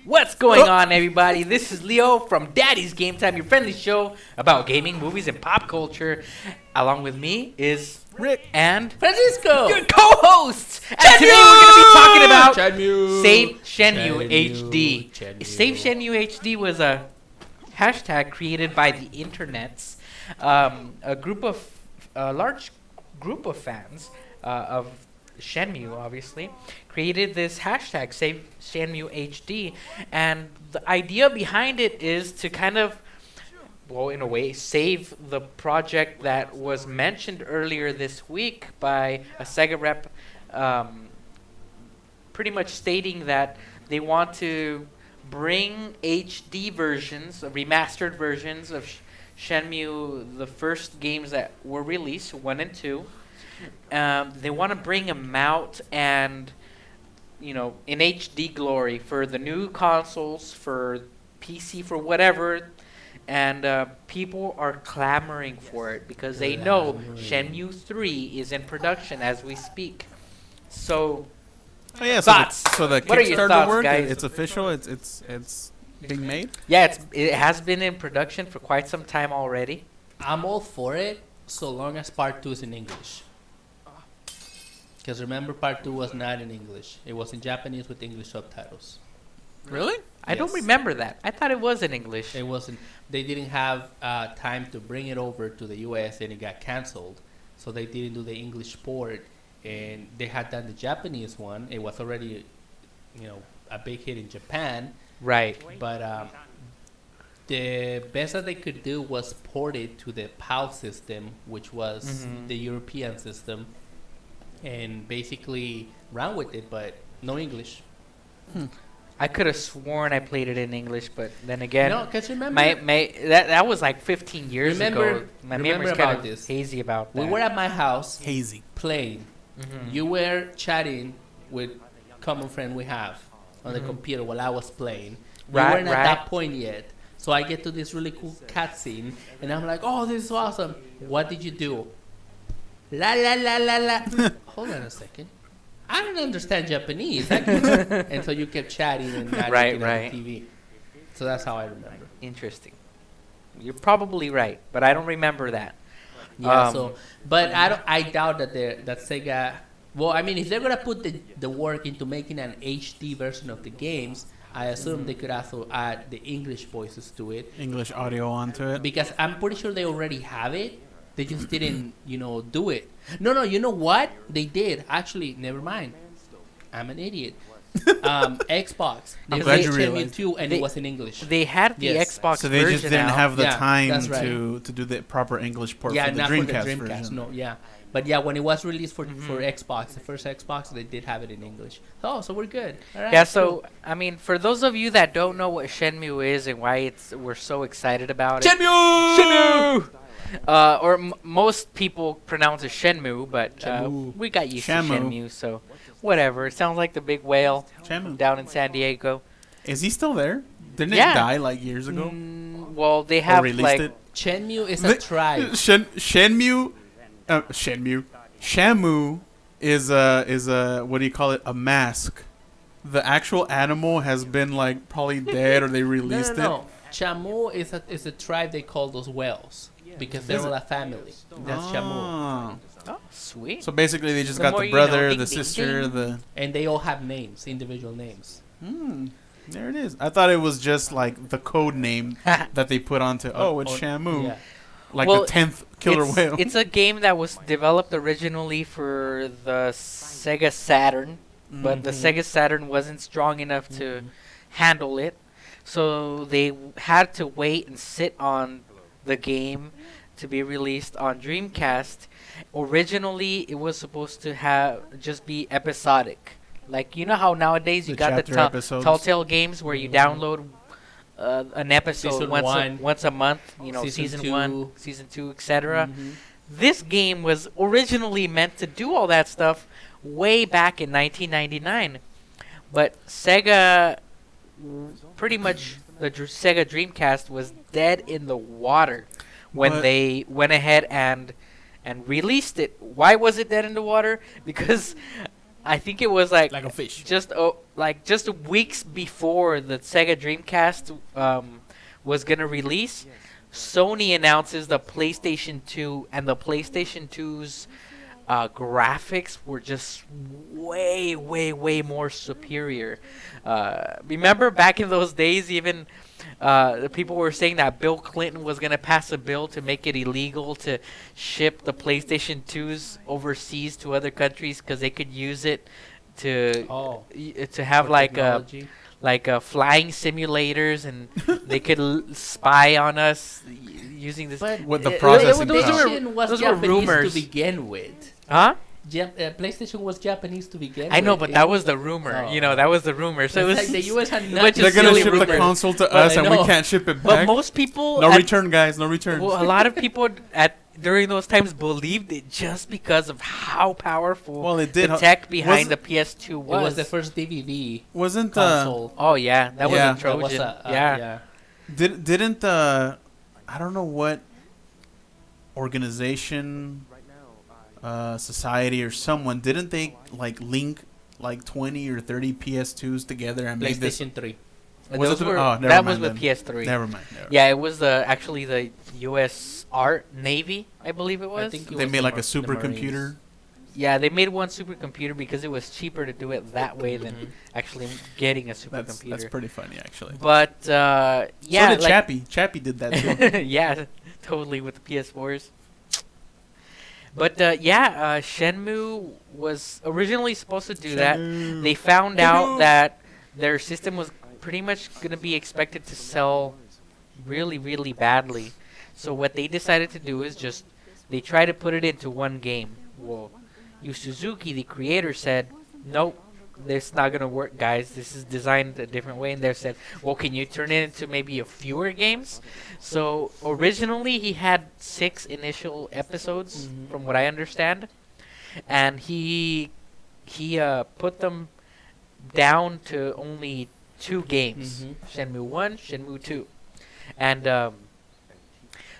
What's going on, everybody? This is Leo from Daddy's Game Time, your friendly show about gaming, movies, and pop culture. Along with me is Rick and Francisco, your co-hosts. And Shenmue! today we're going to be talking about Shenmue. Save Shenmue Shenmue. HD. Shenmue. Save Shenmue HD was a hashtag created by the internets. A large group of fans of Shenmue, obviously, created this hashtag Save Shenmue HD, and the idea behind it is to kind of, well, in a way, save the project that was mentioned earlier this week by a Sega rep, pretty much stating that they want to bring HD versions, remastered versions of Shenmue, the first games that were released, 1 and 2. They want to bring them out and, in HD glory for the new consoles, for PC, for whatever. And people are clamoring for it because they know Shenmue 3 is in production as we speak. So, thoughts? So the What are your Kickstarter thoughts, work, guys? it's official. It's being made. Yeah, it has been in production for quite some time already. I'm all for it so long as part 2 is in English. Because remember, part 2 was not in English. It was in Japanese with English subtitles. Really? I don't Yes. remember that. I thought it was in English. It wasn't. They didn't have time to bring it over to the U.S. and it got canceled, so they didn't do the English port. And they had done the Japanese one. It was already, a big hit in Japan. Right. But the best that they could do was port it to the PAL system, which was the European system, and basically run with it, but no English. I could have sworn I played it in English, but then again, No, because remember, that was like 15 years ago. My remember memory's about kind of this. hazy about that. we were at my house Hazy. playing. Mhm. You were chatting with common friend we have on the Mhm. computer while I was playing. You Right, weren't at right. that point yet. So I get to this really cool cutscene, and I'm like, "Oh, this is awesome! What did you do?" La la la la la. Hold on a second. I don't understand Japanese. And so you kept chatting and not Right, looking right. at the TV. So that's how I remember. Interesting. You're probably right, but I don't remember that. Yeah. Um, But I doubt that that Sega. Well, I mean, if they're gonna put the work into making an HD version of the games, I assume they could also add the English voices to it, English audio onto it. because I'm pretty sure they already have it. They just didn't, do it. No, you know what? They did. Actually, never mind. I'm an idiot. Xbox. I'm They glad made you Shenmue realized. 2 and They- it was in English. They had the Yes. Xbox So they just version didn't out. have the Yeah, time that's right. to do the proper English port Yeah, for the not Dreamcast, for the Dreamcast. version. No, yeah. But yeah, when it was released for Xbox, the first Xbox, they did have it in English. Oh, so we're good. All right, Yeah, cool. so I mean, for those of you that don't know what Shenmue is and why we're so excited about it, Shenmue! most people pronounce it Shenmue, but Shenmue. we got used Shamu. to Shenmue, so whatever. It sounds like the big whale Shamu. down in San Diego. Is he still there? Didn't Yeah. it die like years ago? Well, they Or have released like it? Shenmue is a tribe. Shenmue Shamu is a what do you call it? A mask. The actual animal has been like probably dead, or they released No. Shamu is a tribe they call those whales because they're Is all it? a family. That's Shamu. Oh. oh, sweet. So basically, they just The got more the you know. brother, Ding, the ding, sister, ding. the. And they all have names, individual names. There it is. I thought it was just like the code name that they put onto. Oh, it's Or- Shamu, Yeah. like Well, the 10th killer whale. It's a game that was developed originally for the Sega Saturn, but the Sega Saturn wasn't strong enough to handle it. So they had to wait and sit on the game to be released on Dreamcast. Originally, it was supposed to just be episodic. Like, you know how nowadays you The got the chapter episodes. Telltale games where you download an episode Season once one. once a month, Season season 1, two. season 2, etc. Mhm. This game was originally meant to do all that stuff way back in 1999, but Sega, pretty much the Sega Dreamcast was dead in the water when What? they went ahead and released it. Why was it dead in the water? Because I think it was like Like a fish. just weeks before the Sega Dreamcast was gonna release, Sony announces the PlayStation 2, and the PlayStation 2's graphics were just way, way, way more superior. Remember back in those days, even the people were saying that Bill Clinton was gonna pass a bill to make it illegal to ship the PlayStation 2s overseas to other countries because they could use it to to have like flying simulators, and they could spy on us using this. But With the uh, processing PlayStation was those were Japanese rumors. to begin with. Huh? PlayStation was Japanese to begin with. I know, but that was the rumor. Oh. You know, that was the rumor. So it was It's like the US had bunch not of They're gonna silly ship the rumors. console to But us, I and we know. can't ship it But back. most people, No at- return, guys. No return. well, a lot of people during those times believed it just because of how powerful Well, it did. the tech behind wasn't- the PS2 It was. was the first DVD Wasn't console. Oh yeah, that was Yeah. a Trojan. That was yeah. didn't I don't know what organization, society or someone, didn't they like link like 20 or 30 PS2s together and make this? PlayStation 3. Was Those it the- were- oh, never that mind was with then. PS3. Never mind. Yeah, it was actually the U.S. Navy, I believe it was. I think it They was made the like a the supercomputer. Marines. Yeah, they made one supercomputer because it was cheaper to do it that way than Mhm. actually getting a That's supercomputer. pretty funny actually. But yeah, so did like, Chappie. Chappie did that too. yeah, totally with the PS4s. But Shenmue was originally supposed to do that. They found out that their system was pretty much going to be expected to sell really, really badly. So what they decided to do is just they tried to put it into one game. Well, Yu Suzuki, the creator, said, "Nope, this not gonna work, guys. This is designed a different way." And they said, "Well, can you turn it into maybe a fewer games?" So originally he had 6 initial episodes, Mhm. from what I understand, and he put them down to only 2 games: Mhm. Shenmue 1, Shenmue 2, and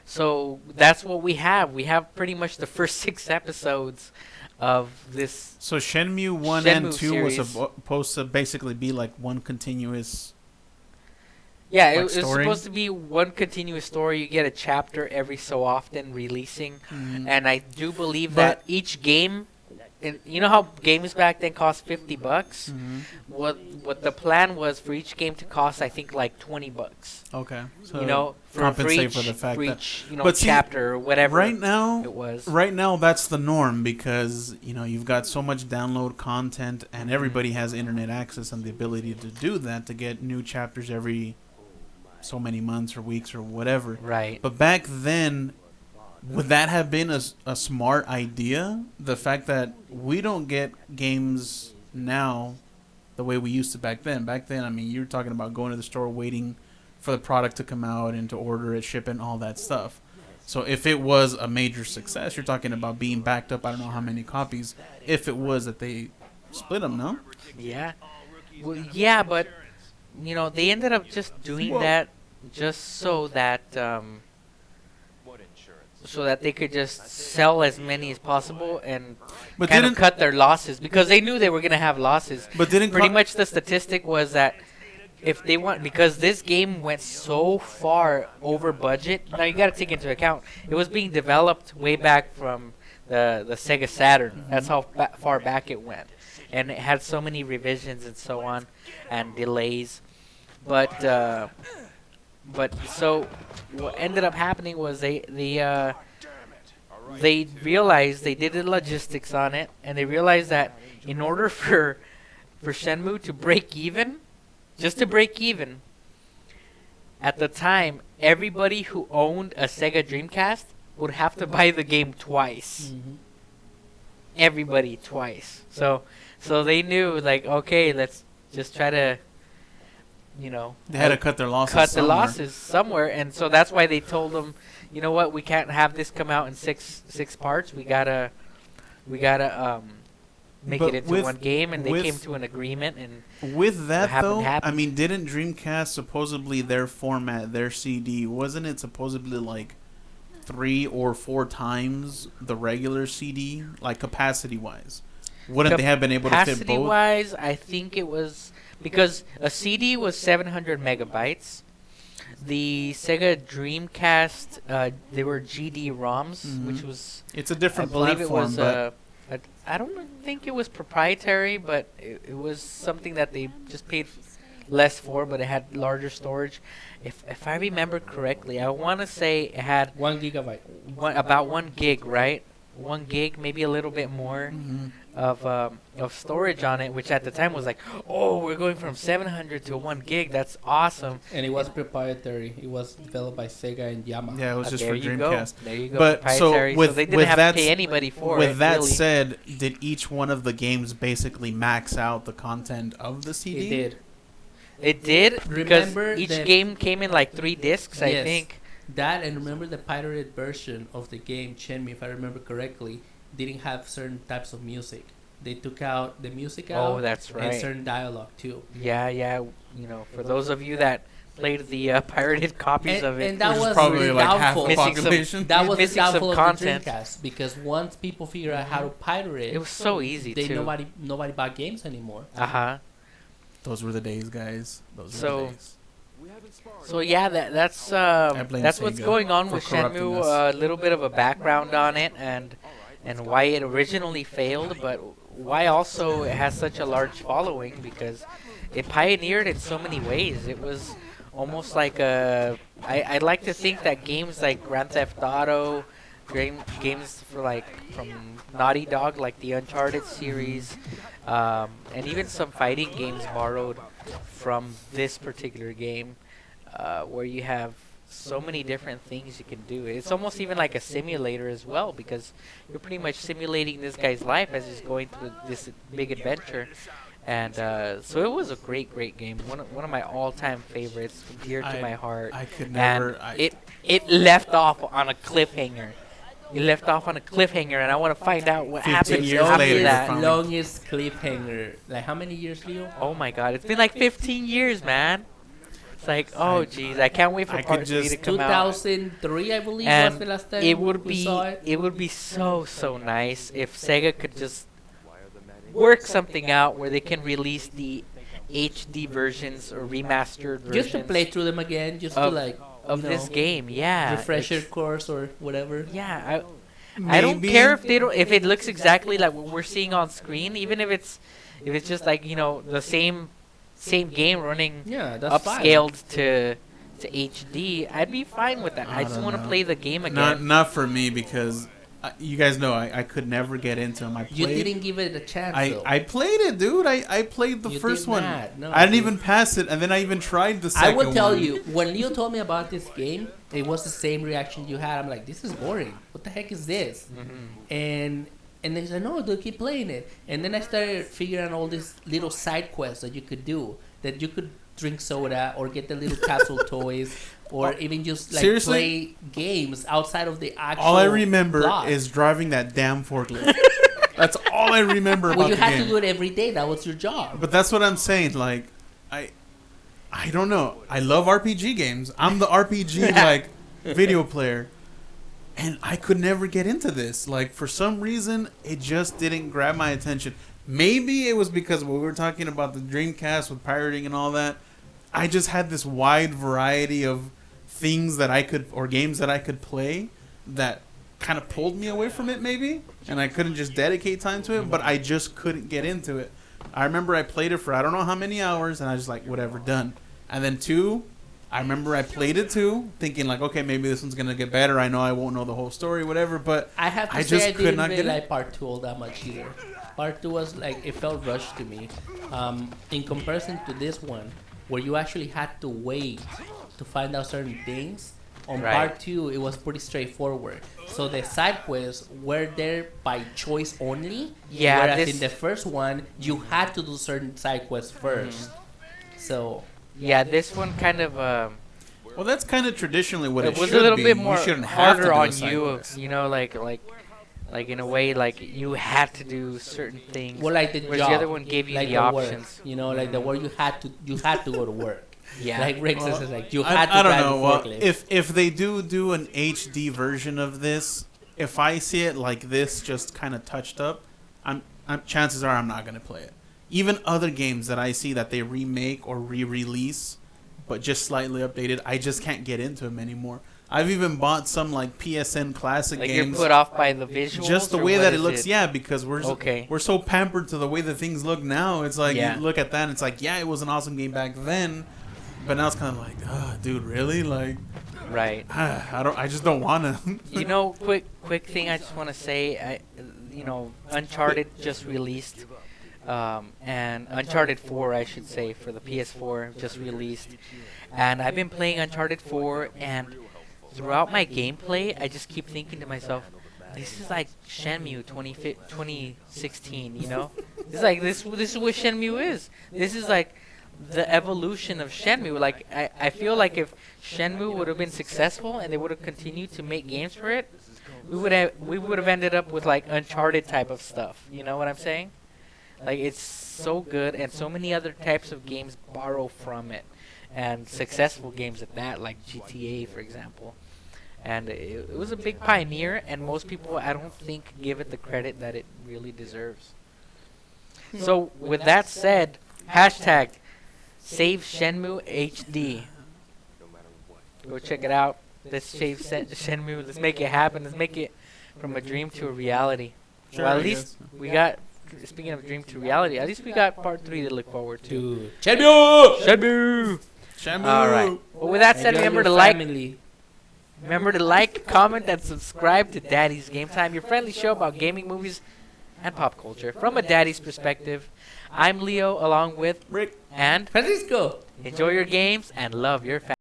so that's what we have. We have pretty much the first 6 episodes of this. So Shenmue 1 and Shenmue 2 was series. supposed to basically be like one continuous. Yeah, Like it was story? supposed to be one continuous story. You get a chapter every so often releasing, and I do believe that each game, and you know how games back then cost $50. Mhm. What the plan was for each game to cost, I think, like $20. Okay. So You know, for compensate each, for the fact for that- each But see, chapter or whatever right now, it was. right now that's the norm because you've got so much download content and everybody has internet access and the ability to do that to get new chapters every so many months or weeks or whatever. Right. But back then, would that have been a smart idea? The fact that we don't get games now the way we used to back then. Back then, I mean, you're talking about going to the store, waiting for the product to come out and to order it, ship it, and all that stuff. So if it was a major success, you're talking about being backed up, I don't know how many copies, if it was that they split them, no? Yeah. Well, yeah, but they ended up just doing that just so that they could just sell as many as possible and But kind of didn't cut their losses because they knew they were going to have losses. but didn't Pretty co- much the statistic was that if they want, because this game went so far over budget. Now you got to take into account it was being developed way back from the Sega Saturn. That's how far back it went, and it had so many revisions and so on, and delays. But so what ended up happening was they realized they did the logistics on it, and they realized that in order for Shenmue to break even. Just to break even, at the time, everybody who owned a Sega Dreamcast would have to buy the game twice. Mhm. Everybody twice. So they knew, like, okay, let's just try to, they had to cut their losses cut the somewhere. losses somewhere. And so that's why they told them, you know what, we can't have this come out in six parts. We gotta make But it into with- one game. And they with- came to an agreement. And With that, happened, though, happened. I mean, didn't Dreamcast supposedly their format, their CD, wasn't it supposedly like 3 or 4 times the regular CD, like capacity-wise? wouldn't they have been able to fit Capacity both? wise, I think it was because a CD was 700 megabytes. The Sega Dreamcast, they were GD ROMs, which was It's a different I believe platform, it was. I don't think it was proprietary, but it was something that they just paid less for, but it had larger storage. If I remember correctly, I want to say it had 1 gigabyte. about 1 gig, right? 1 gig, maybe a little bit more of storage on it, which at the time was like, oh, we're going from 700 to 1 gig. That's awesome. And it was proprietary. It was developed by Sega and Yamaha. yeah, it was just there for you go. Dreamcast. There you go. But so proprietary. with they didn't with have that to pay anybody for it. with that really. said, did each one of the games basically max out the content of the CD? It did. It did because Remember each that- game came in like 3 discs, I Yes. think. That, and remember the pirated version of the game, Shenmue, if I remember correctly, didn't have certain types of music. They took out the music out. Oh, that's And right. certain dialogue too. Yeah. You know, for those of you that played the pirated copies of it, And that Which is was probably the like half downfall. the Missing some- population. That was the missing some downfall of content. the Dreamcast, because once people figure out how to pirate it, it was so easy they too. nobody bought games anymore. Uh-huh. Those were the days, guys. Those were So- the days. So yeah, that's blame what's Sega going on for with corrupting Shenmue. us. A little bit of a background on it, and why it originally failed, but why also it has such a large following, because it pioneered in so many ways. It was almost like I'd like to think that games like Grand Theft Auto, games from Naughty Dog, like the Uncharted series, and even some fighting games borrowed from this particular game, where you have so many different things you can do. It's almost even like a simulator as well, because you're pretty much simulating this guy's life as he's going through this big adventure. And so it was a great game. One of my all-time favorites, dear to my heart. I could And never. it left off on a cliffhanger. It left off on a cliffhanger, and I want to find out what 15 happened years after later, that. finally. Longest cliffhanger. Like how many years, Leo? Oh my God, it's been like 15 years, man. It's like, oh jeez, I can't wait for I could part 3 to just- come out. 2003, I believe, And was the last time It would we be saw it. it would be so nice if Sega could just work something out where they can release the HD versions or remastered versions Just to play through them again, just to of- like of you this know, game. Yeah, refresher it's- course or whatever. Yeah, I don't care if if it looks exactly like what we're seeing on screen, even if it's just like, you know, the same game running Yeah, that's fine. upscaled to HD. I'd be fine with that. I just don't want to know. play the game Not again. not for me, because you guys know I could never get into them. I You played. didn't give it a chance. though. I played it, dude. I played the You first did one. not. No, I didn't dude. even pass it, and then I even tried the I second one. will tell you, when Leo told me about this game, it was the same reaction you had. I'm like, this is boring. What the heck is this? And they said, no, dude, keep playing it. And then I started figuring out all these little side quests that you could do. That you could drink soda or get the little capsule toys, or even just like Seriously? play games outside of the actual. All I remember plot. is driving that damn forklift. That's all I remember Well, about you the had game. to do it every day. That was your job. But that's what I'm saying. Like, I don't know. I love RPG games. I'm the RPG like video player, and I could never get into this. Like, for some reason, it just didn't grab my attention. Maybe it was because when we were talking about the Dreamcast with pirating and all that, I just had this wide variety of things that I could, or games that I could play, that kind of pulled me away from it maybe, and I couldn't just dedicate time to it, but I just couldn't get into it. I remember I played it for I don't know how many hours, and I was just like, whatever, done. And then 2, I remember I played it 2, thinking like, okay, maybe this one's gonna get better. I know I won't know the whole story, whatever, but I have to I say just I could didn't not really get it. like part 2 all that much either. Part 2 was like, it felt rushed to me. In comparison to this one, where you actually had to wait to find out certain things, on Right. part 2 it was pretty straightforward. So the side quests were there by choice only. Yeah, Whereas this- in the first one, you had to do certain side quests first. So Yeah, this one kind of well, that's kind of traditionally what it, it was should a little be. bit more You shouldn't have to harder do a on side you. quest. You know, like in a way, like you had to do certain things. well, like the Whereas job, the other one gave you like the the options. work, you know, like the work you had to go to work. Yeah. Like Rick Well, says, like you had to I don't drive know. the Well, forklift. if they do an HD version of this, if I see it like this, just kind of touched up, chances are I'm not gonna play it. Even other games that I see that they remake or re-release, but just slightly updated, I just can't get into them anymore. I've even bought some like PSN classic Like games. you're put off by the visuals. Just the or way what that it is looks, yeah, because we're so pampered to the way that things look now. It's like Yeah. you look at that and it's like, yeah, it was an awesome game back then, but now it's kind of like, dude, really? Like, Right. I just don't want to. You know, quick thing I just want to say, Uncharted just released, and Uncharted 4, I should say, for the PS4 just released, and I've been playing Uncharted 4, and throughout my gameplay, I just keep thinking to myself, this is like Shenmue 2016, you know? It's like, this is what Shenmue is. This is like the evolution of Shenmue. Like, I feel like if Shenmue would have been successful and they would have continued to make games for it, we would have ended up with like Uncharted type of stuff. You know what I'm saying? Like, it's so good, and so many other types of games borrow from it, and successful games at that, like GTA, for example. And it was a big pioneer, and most people, I don't think, give it the credit that it really deserves. So, with that said, hashtag save Shenmue HD. Go check it out. Let's save Shenmue. Let's make it happen. Let's make it from a dream to a reality. Sure, Well, I at least guess. we got, speaking of dream to reality, at least we got part 3 to look forward to. Dude. Shenmue! Shenmue! Shenmue. All right. Well, with that said, Enjoy remember your to like, family. comment, and subscribe to Daddy's Game Time, your friendly show about gaming, movies, and pop culture from a daddy's perspective. I'm Leo, along with Rick. and Francisco! enjoy your games and love your family.